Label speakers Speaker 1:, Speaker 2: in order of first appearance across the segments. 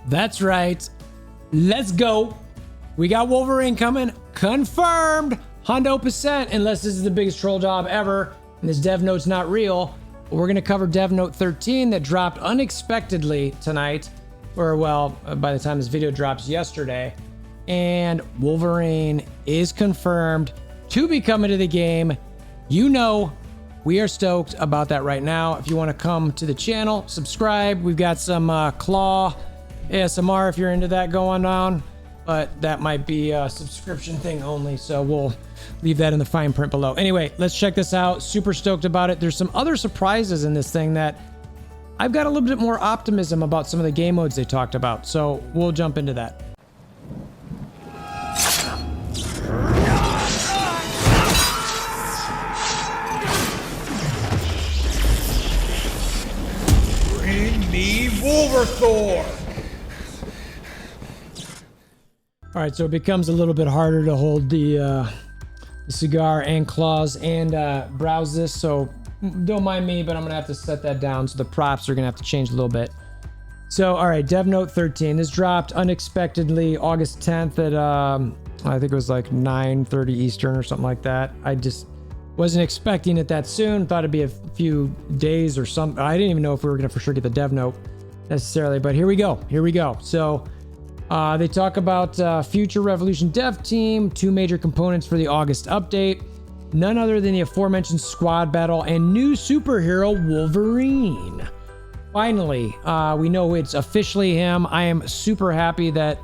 Speaker 1: That's right. Let's go. We got Wolverine coming. Confirmed. 100%. Unless this is the biggest troll job ever and this dev note's not real. But we're going to cover dev note 13 that dropped unexpectedly tonight. Or, well, by the time this video drops yesterday. And Wolverine is confirmed to be coming to the game. You know, we are stoked about that right now. If you want to come to the channel, subscribe. We've got some Claw ASMR if you're into that going on. But that might be a subscription thing only. So we'll leave that in the fine print below. Anyway, let's check this out. Super stoked about it. There's some other surprises in this thing that I've got a little bit more optimism about some of the game modes they talked about. So we'll jump into that.
Speaker 2: Bring me WolverThor!
Speaker 1: All right, so it becomes a little bit harder to hold the cigar and claws and browse this, so don't mind me, but I'm gonna have to set that down, so the props are gonna have to change a little bit. So, all right, Dev Note 13. This dropped unexpectedly August 10th at, I think it was like 9:30 Eastern or something like that. I just wasn't expecting it that soon. Thought it'd be a few days or something. I didn't even know if we were gonna for sure get the Dev Note necessarily, but here we go. Here we go. So, they talk about future Revolution dev team, 2 major components for the August update, none other than the aforementioned squad battle and new superhero Wolverine. Finally, we know it's officially him. I am super happy that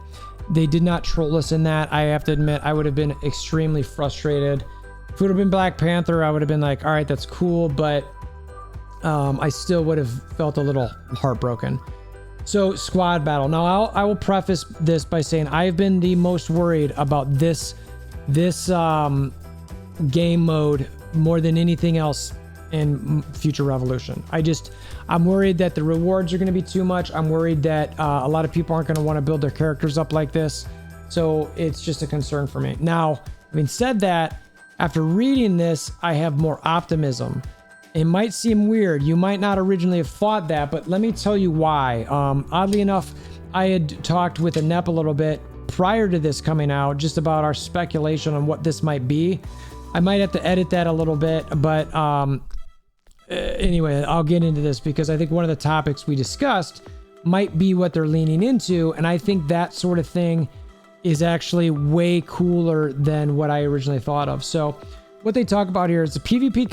Speaker 1: they did not troll us in that. I have to admit, I would have been extremely frustrated. If it would have been Black Panther, I would have been like, all right, that's cool, but I still would have felt a little heartbroken. So, squad battle. Now, I will preface this by saying I've been the most worried about this game mode more than anything else in future Revolution. I'm worried that the rewards are going to be too much. I'm worried that a lot of people aren't going to want to build their characters up like this. So, it's just a concern for me. Now, having said that, after reading this, I have more optimism. It might seem weird. You might not originally have thought that, but let me tell you why. Oddly enough, I had talked with Anep a little bit prior to this coming out, just about our speculation on what this might be. I might have to edit that a little bit, but anyway, I'll get into this because I think one of the topics we discussed might be what they're leaning into, and I think that sort of thing is actually way cooler than what I originally thought of. So, what they talk about here is the PvP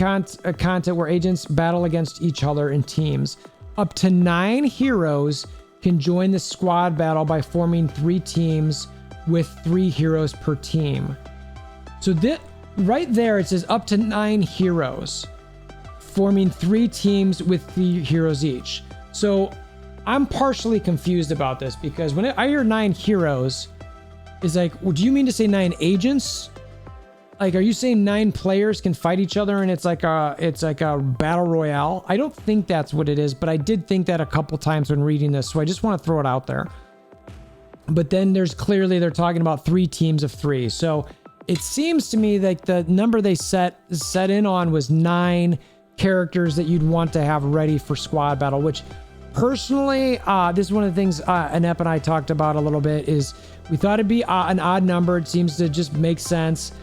Speaker 1: content where agents battle against each other in teams. Up to 9 heroes can join the squad battle by forming 3 teams with 3 heroes per team. So right there, it says up to 9 heroes forming 3 teams with 3 heroes each. So I'm partially confused about this because when I hear 9 heroes, it's like, well, do you mean to say 9 agents? Like, are you saying 9 players can fight each other and it's like a battle royale? I don't think that's what it is, but I did think that a couple times when reading this, so I just want to throw it out there. But then they're talking about 3 teams of 3. So it seems to me like the number they set in on was 9 characters that you'd want to have ready for squad battle, which personally, this is one of the things Anep and I talked about a little bit, is we thought it'd be an odd number. It seems to just make sense.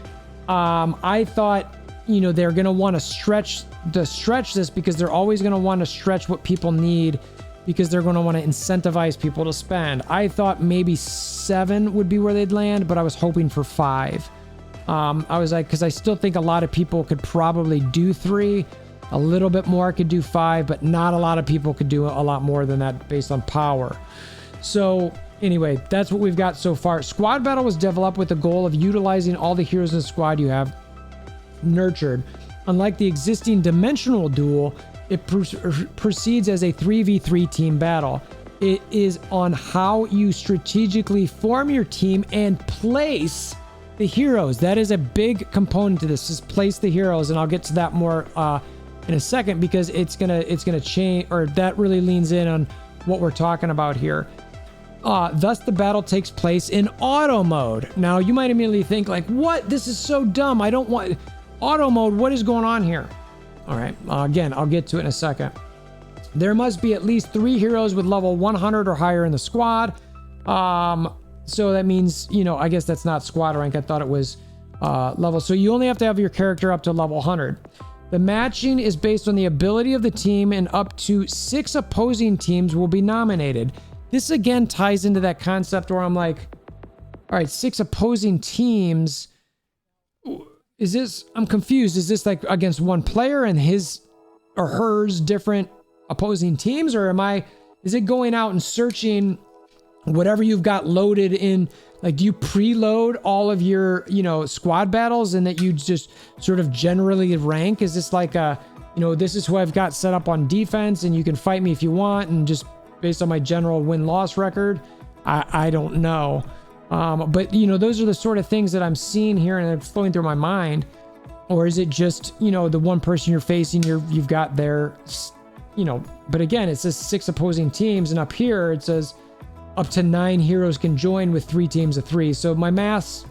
Speaker 1: I thought, you know, they're going to want to stretch this because they're always going to want to stretch what people need because they're going to want to incentivize people to spend. I thought maybe 7 would be where they'd land, but I was hoping for 5. I was like, because I still think a lot of people could probably do 3. A little bit more could do 5, but not a lot of people could do a lot more than that based on power. So anyway, that's what we've got so far. Squad battle was developed with the goal of utilizing all the heroes in the squad you have nurtured. Unlike the existing dimensional duel, it proceeds as a 3v3 team battle. It is on how you strategically form your team and place the heroes. That is a big component to this, is place the heroes, and I'll get to that more in a second because it's gonna change, or that really leans in on what we're talking about here. Thus, the battle takes place in auto mode. Now, you might immediately think like, what? This is so dumb. I don't want auto mode. What is going on here? All right. Again, I'll get to it in a second. There must be at least 3 heroes with level 100 or higher in the squad. So that means, you know, I guess that's not squad rank. I thought it was level. So you only have to have your character up to level 100. The matching is based on the ability of the team, and up to 6 opposing teams will be nominated. This again ties into that concept where I'm like, all right, 6 opposing teams. Is this, I'm confused. Is this like against one player and his or hers different opposing teams? Or is it going out and searching whatever you've got loaded in? Like, do you preload all of your, you know, squad battles and that you just sort of generally rank? Is this like this is who I've got set up on defense and you can fight me if you want, and just based on my general win-loss record? I don't know. But, you know, those are the sort of things that I'm seeing here and it's flowing through my mind. Or is it just, you know, the one person you're facing, you've got there, you know, but again, it says 6 opposing teams, and up here it says up to 9 heroes can join with 3 teams of 3. So my maths,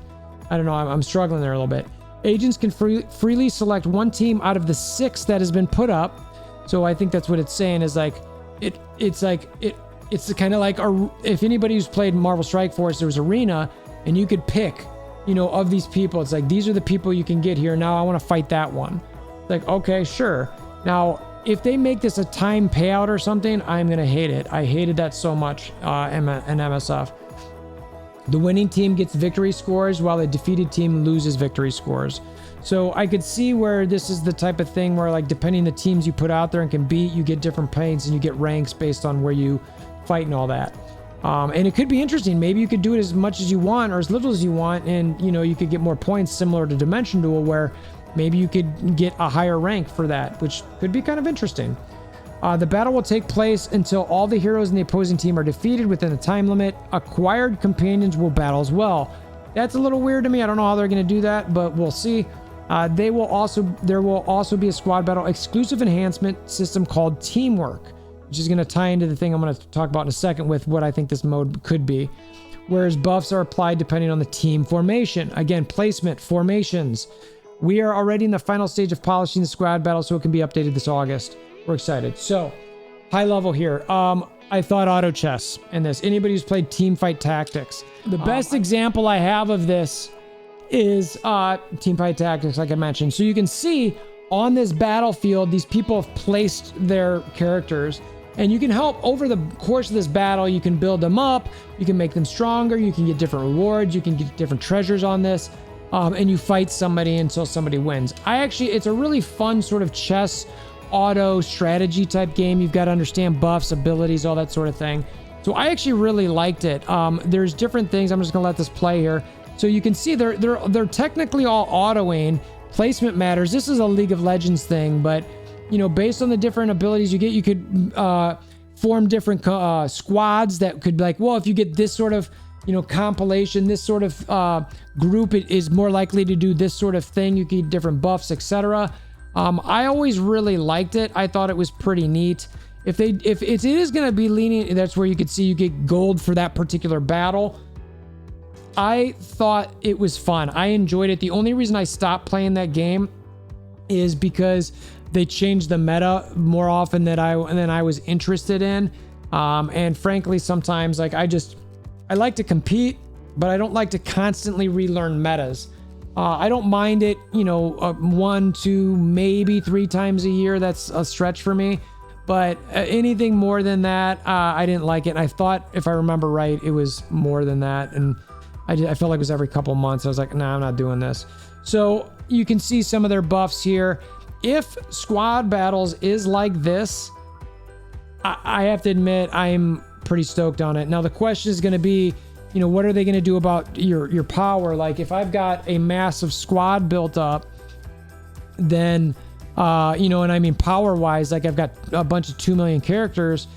Speaker 1: I don't know, I'm struggling there a little bit. Agents can freely select one team out of the 6 that has been put up. So I think that's what it's saying, is like, it's kind of like, if anybody who's played Marvel Strike Force, there was Arena, and you could pick, you know, of these people. It's like, these are the people you can get here. Now I want to fight that one. Like, okay, sure. Now, if they make this a time payout or something, I'm going to hate it. I hated that so much in MSF. The winning team gets victory scores while the defeated team loses victory scores. So I could see where this is the type of thing where, like, depending the teams you put out there and can beat, you get different paints and you get ranks based on where you fight and all that. And it could be interesting. Maybe you could do it as much as you want or as little as you want, and, you know, you could get more points, similar to Dimension Duel, where maybe you could get a higher rank for that, which could be kind of interesting. The battle will take place until all the heroes in the opposing team are defeated within the time limit. Acquired companions will battle as well. That's a little weird to me. I don't know how they're going to do that, but we'll see. There will also be a squad battle exclusive enhancement system called Teamwork, which is going to tie into the thing I'm going to talk about in a second with what I think this mode could be. Whereas buffs are applied depending on the team formation. Again, placement, formations. We are already in the final stage of polishing the squad battle, so it can be updated this August. We're excited. So, high level here. I thought auto chess in this. Anybody who's played Teamfight Tactics. The best example I have of this is Teamfight Tactics, like I mentioned. So you can see on this battlefield, these people have placed their characters, and you can help over the course of this battle. You can build them up, you can make them stronger, you can get different rewards, you can get different treasures on this. And you fight somebody until somebody wins. It's a really fun sort of chess auto strategy type game. You've got to understand buffs, abilities, all that sort of thing. So I actually really liked it. There's different things. I'm just gonna let this play here. So you can see they're technically all autoing. Placement matters. This is a League of Legends thing, but, you know, based on the different abilities you get, you could form different squads that could be like, well, if you get this sort of, you know, compilation, this sort of group, it is more likely to do this sort of thing. You get different buffs, etc. I always really liked it. I thought it was pretty neat. If it is going to be leaning, that's where you could see you get gold for that particular battle. I thought it was fun. I enjoyed it. The only reason I stopped playing that game is because they changed the meta more often than I was interested in. And frankly, sometimes, like, I like to compete, but I don't like to constantly relearn metas. I don't mind it, you know, 1, 2, maybe 3 times a year. That's a stretch for me. But anything more than that, I didn't like it. And I thought, if I remember right, it was more than that. And I felt like it was every couple months. I was like, nah, I'm not doing this. So you can see some of their buffs here. If squad battles is like this, I have to admit, I'm pretty stoked on it. Now the question is going to be, you know, what are they going to do about your power? Like, if I've got a massive squad built up, then you know, and I mean power wise, like I've got a bunch of 2 million characters,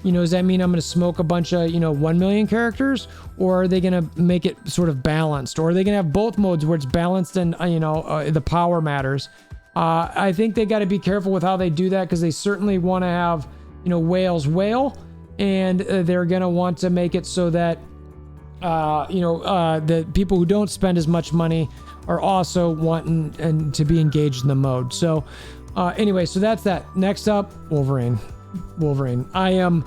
Speaker 1: you know, does that mean I'm going to smoke a bunch of, you know, 1 million characters, or are they going to make it sort of balanced, or are they going to have both modes where it's balanced and you know, the power matters? I think they got to be careful with how they do that, because they certainly want to have, you know, whales whale, and they're going to want to make it so that you know, the people who don't spend as much money are also wanting and to be engaged in the mode. So anyway, so that's that. Next up, Wolverine. I am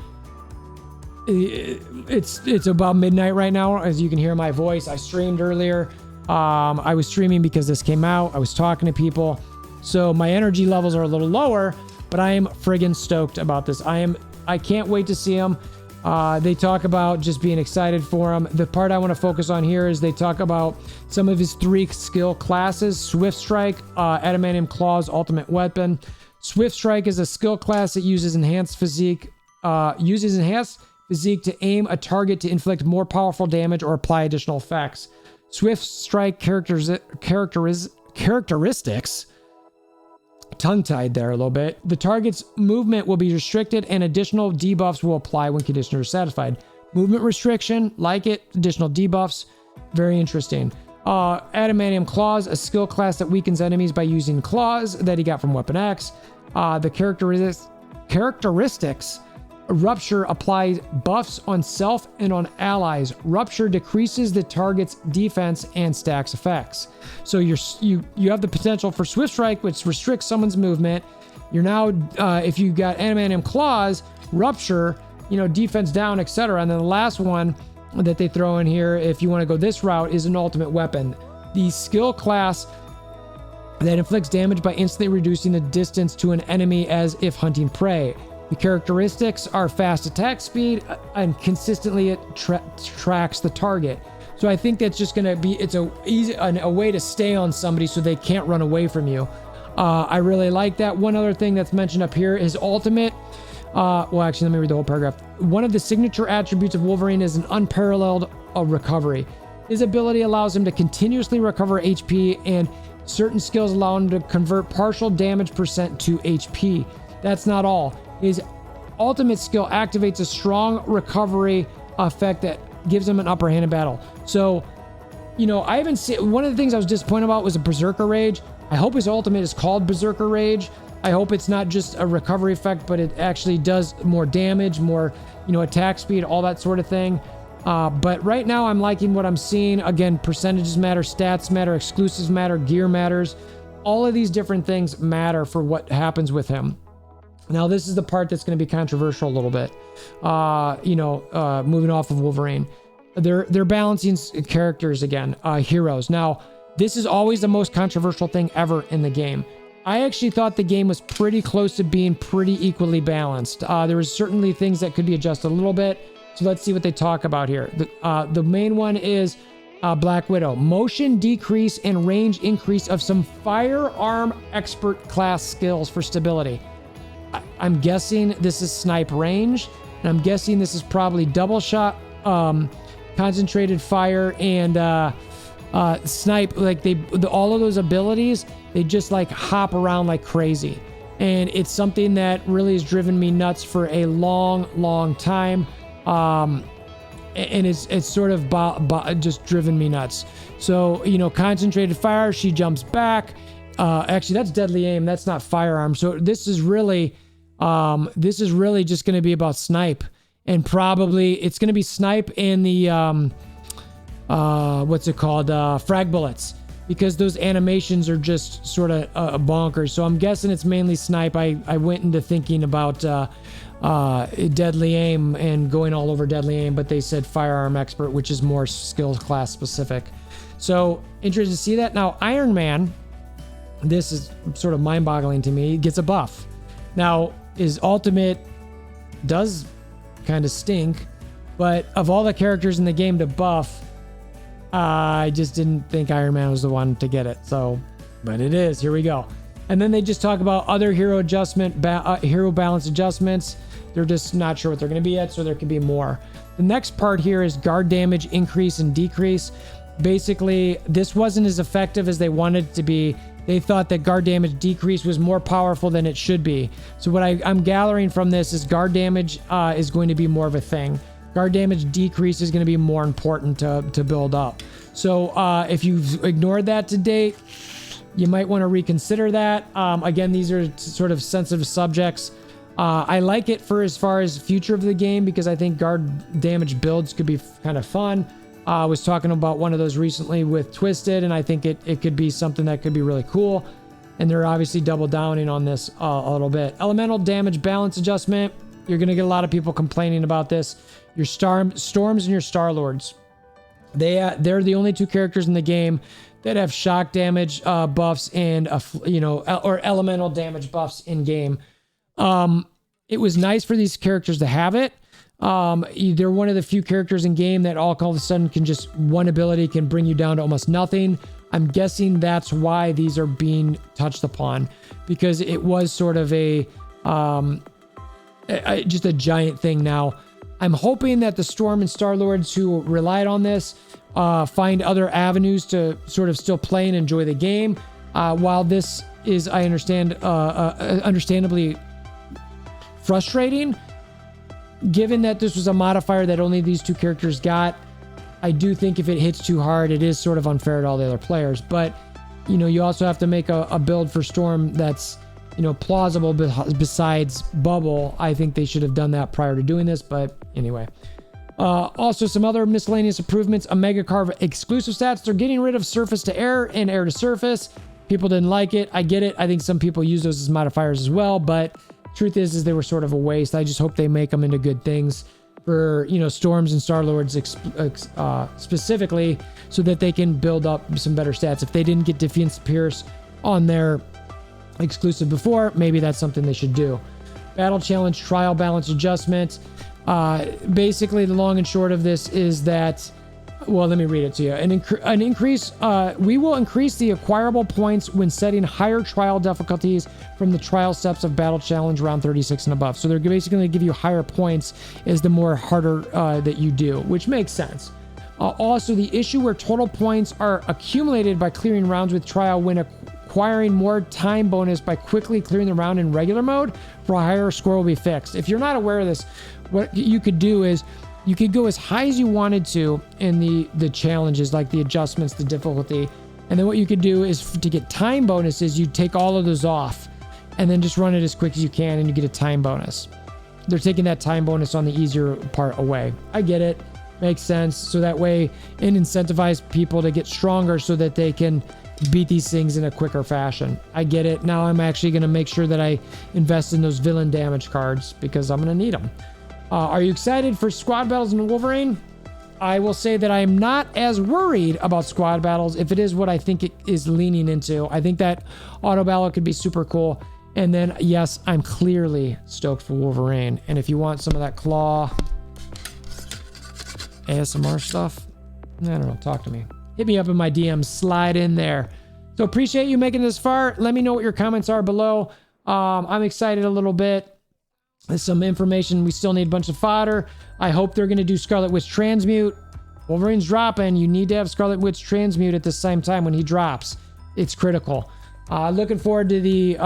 Speaker 1: it's about midnight right now, as you can hear my voice. I streamed earlier. I was streaming because this came out. I was talking to people, so my energy levels are a little lower, but I am friggin' stoked about this. I can't wait to see him. They talk about just being excited for him. The part I want to focus on here is they talk about some of his 3 skill classes: Swift Strike, Adamantium Claws, Ultimate Weapon. Swift Strike is a skill class that uses enhanced physique to aim a target to inflict more powerful damage or apply additional effects. Swift Strike characteristics, tongue-tied there a little bit. The target's movement will be restricted and additional debuffs will apply when conditions are satisfied. Movement restriction, like it. Additional debuffs, very interesting. Adamantium Claws, a skill class that weakens enemies by using claws that he got from Weapon X. The characteristics, Rupture applies buffs on self and on allies. Rupture decreases the target's defense and stacks effects. So you have the potential for Swift Strike, which restricts someone's movement. You're now, if you got Adamantium Claws, Rupture, defense down, etc. And then the last one that they throw in here, if you want to go this route, is an Ultimate Weapon. The skill class that inflicts damage by instantly reducing the distance to an enemy as if hunting prey. The characteristics are fast attack speed and consistently it tracks the target. So I think that's just going to be, it's a way to stay on somebody so they can't run away from you. I really like that. One other thing that's mentioned up here is ultimate. Well, actually, let me read the whole paragraph. One of the signature attributes of Wolverine is an unparalleled recovery. His ability allows him to continuously recover HP, and certain skills allow him to convert partial damage percent to HP. That's not all. His ultimate skill activates a strong recovery effect that gives him an upper hand in battle. So, I haven't seen, one of the things I was disappointed about was a Berserker Rage. I hope his ultimate is called Berserker Rage. I hope it's not just a recovery effect, but it actually does more damage, more, attack speed, all that sort of thing. But right now I'm liking what I'm seeing. Again, percentages matter, stats matter, exclusives matter, gear matters. All of these different things matter for what happens with him. Now, this is the part that's going to be controversial a little bit. Moving off of Wolverine. They're balancing characters again, heroes. Now, this is always the most controversial thing ever in the game. I actually thought the game was pretty close to being pretty equally balanced. There was certainly things that could be adjusted a little bit. So let's see what they talk about here. The main one is Black Widow. Motion decrease and range increase of some firearm expert class skills for stability. I'm guessing this is snipe range, and I'm guessing this is probably double shot, concentrated fire, and snipe. Like all of those abilities, they just like hop around like crazy, and it's something that really has driven me nuts for a long time. And it's sort of just driven me nuts. So concentrated fire, she jumps back. Actually, that's deadly aim. That's not firearm. So this is really just going to be about snipe, and probably it's going to be snipe and the frag bullets, because those animations are just sort of bonkers. So I'm guessing it's mainly snipe. I went into thinking about deadly aim and going all over deadly aim, but they said firearm expert, which is more skill class specific. So interested to see that. Now, Iron Man, this is sort of mind-boggling to me, gets a buff. Now, his ultimate does kind of stink, but of all the characters in the game to buff, I just didn't think Iron Man was the one to get it. So, but it is. Here we go. And then they just talk about other hero balance adjustments. They're just not sure what they're going to be yet, so there could be more. The next part here is guard damage increase and decrease. Basically, this wasn't as effective as they wanted it to be. They thought that guard damage decrease was more powerful than it should be. So what I'm gathering from this is guard damage is going to be more of a thing. Guard damage decrease is going to be more important to build up. So if you've ignored that to date, you might want to reconsider that. Again, these are sort of sensitive subjects. I like it for as far as future of the game, because I think guard damage builds could be kind of fun. I was talking about one of those recently with Twisted, and I think it could be something that could be really cool. And they're obviously double downing on this a little bit. Elemental damage balance adjustment. You're going to get a lot of people complaining about this. your Storms and your Star-Lords. They're the only two characters in the game that have shock damage buffs and or elemental damage buffs in game. It was nice for these characters to have it. They're one of the few characters in game that all of a sudden can just one ability can bring you down to almost nothing. I'm guessing that's why these are being touched upon, because it was sort of just a giant thing. Now, I'm hoping that the Storm and Star-Lords who relied on this find other avenues to sort of still play and enjoy the game. While this is, I understand, understandably frustrating, given that this was a modifier that only these two characters got, I do think if it hits too hard, it is sort of unfair to all the other players. But, you also have to make a build for Storm that's, plausible besides Bubble. I think they should have done that prior to doing this, but anyway. Also, some other miscellaneous improvements. Omega Carve exclusive stats. They're getting rid of surface to air and air to surface. People didn't like it. I get it. I think some people use those as modifiers as well, but truth is they were sort of a waste. I just hope they make them into good things for, Storms and Star-Lords specifically, so that they can build up some better stats. If they didn't get Defense Pierce on their exclusive before, maybe that's something they should do. Battle Challenge Trial Balance Adjustment. Basically, the long and short of this is that, well, let me read it to you. An increase, we will increase the acquirable points when setting higher trial difficulties from the trial steps of Battle Challenge round 36 and above. So they're basically going to give you higher points as the more harder that you do, which makes sense. Also, the issue where total points are accumulated by clearing rounds with trial when acquiring more time bonus by quickly clearing the round in regular mode for a higher score will be fixed. If you're not aware of this, what you could do is you could go as high as you wanted to in the challenges, like the adjustments, the difficulty. And then what you could do is to get time bonuses, you take all of those off and then just run it as quick as you can and you get a time bonus. They're taking that time bonus on the easier part away. I get it. Makes sense. So that way it incentivizes people to get stronger so that they can beat these things in a quicker fashion. I get it. Now I'm actually going to make sure that I invest in those villain damage cards because I'm going to need them. Are you excited for squad battles in Wolverine? I will say that I am not as worried about squad battles if it is what I think it is leaning into. I think that auto battle could be super cool. And then, yes, I'm clearly stoked for Wolverine. And if you want some of that claw ASMR stuff, I don't know, talk to me. Hit me up in my DMs, slide in there. So appreciate you making this far. Let me know what your comments are below. I'm excited a little bit. There's some information. We still need a bunch of fodder. I hope they're going to do Scarlet Witch Transmute. Wolverine's dropping. You need to have Scarlet Witch Transmute at the same time when he drops. It's critical. Looking forward to the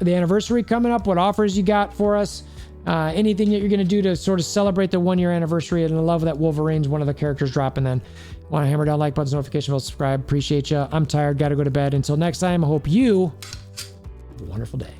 Speaker 1: anniversary coming up. What offers you got for us? Anything that you're going to do to sort of celebrate the 1-year anniversary. And I love that Wolverine's one of the characters dropping then. Want to hammer down like buttons, notification bell, subscribe. Appreciate you. I'm tired. Got to go to bed. Until next time, I hope you have a wonderful day.